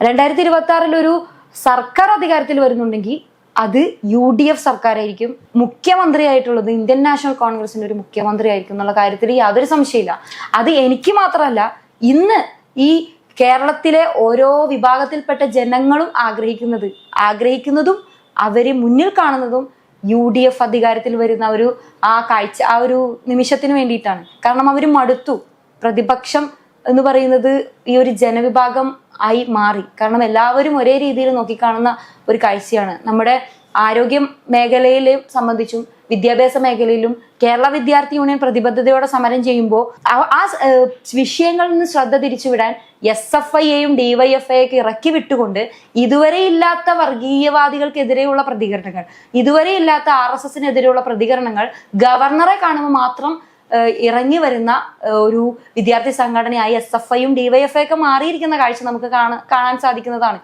2026 ഒരു സർക്കാർ അധികാരത്തിൽ വരുന്നുണ്ടെങ്കിൽ അത് UDF സർക്കാരായിരിക്കും. മുഖ്യമന്ത്രിയായിട്ടുള്ളത് ഇന്ത്യൻ നാഷണൽ കോൺഗ്രസിന്റെ ഒരു മുഖ്യമന്ത്രി ആയിരിക്കും എന്നുള്ള കാര്യത്തിൽ യാതൊരു സംശയമില്ല. അത് എനിക്ക് മാത്രമല്ല, ഇന്ന് ഈ കേരളത്തിലെ ഓരോ വിഭാഗത്തിൽപ്പെട്ട ജനങ്ങളും ആഗ്രഹിക്കുന്നതും അവര് മുന്നിൽ കാണുന്നതും UDF അധികാരത്തിൽ വരുന്ന ആ ഒരു നിമിഷത്തിന് വേണ്ടിയിട്ടാണ്. കാരണം അവര് മടുത്തു. പ്രതിപക്ഷം എന്ന് പറയുന്നത് ഈ ഒരു ജനവിഭാഗം ആയി മാറി. കാരണം എല്ലാവരും ഒരേ രീതിയിൽ നോക്കിക്കാണുന്ന ഒരു കാഴ്ചയാണ്. നമ്മുടെ ആരോഗ്യ മേഖലയെ സംബന്ധിച്ചും വിദ്യാഭ്യാസ മേഖലയിലും കേരള വിദ്യാർത്ഥി യൂണിയൻ പ്രതിബദ്ധതയോടെ സമരം ചെയ്യുമ്പോൾ ആ വിഷയങ്ങളിൽ നിന്ന് ശ്രദ്ധ തിരിച്ചുവിടാൻ SFIയെയും DYFIയൊക്കെ ഇറക്കി വിട്ടുകൊണ്ട് ഇതുവരെ ഇല്ലാത്ത വർഗീയവാദികൾക്കെതിരെയുള്ള പ്രതികരണങ്ങൾ, ഇതുവരെ ഇല്ലാത്ത RSSനെതിരെയുള്ള പ്രതികരണങ്ങൾ ഗവർണറെ കാണുമ്പോൾ മാത്രം ഇറങ്ങി വരുന്ന ഒരു വിദ്യാർത്ഥി സംഘടനയായി SFIയും DYFIയൊക്കെ മാറിയിരിക്കുന്ന കാഴ്ച നമുക്ക് കാണാൻ സാധിക്കുന്നതാണ്.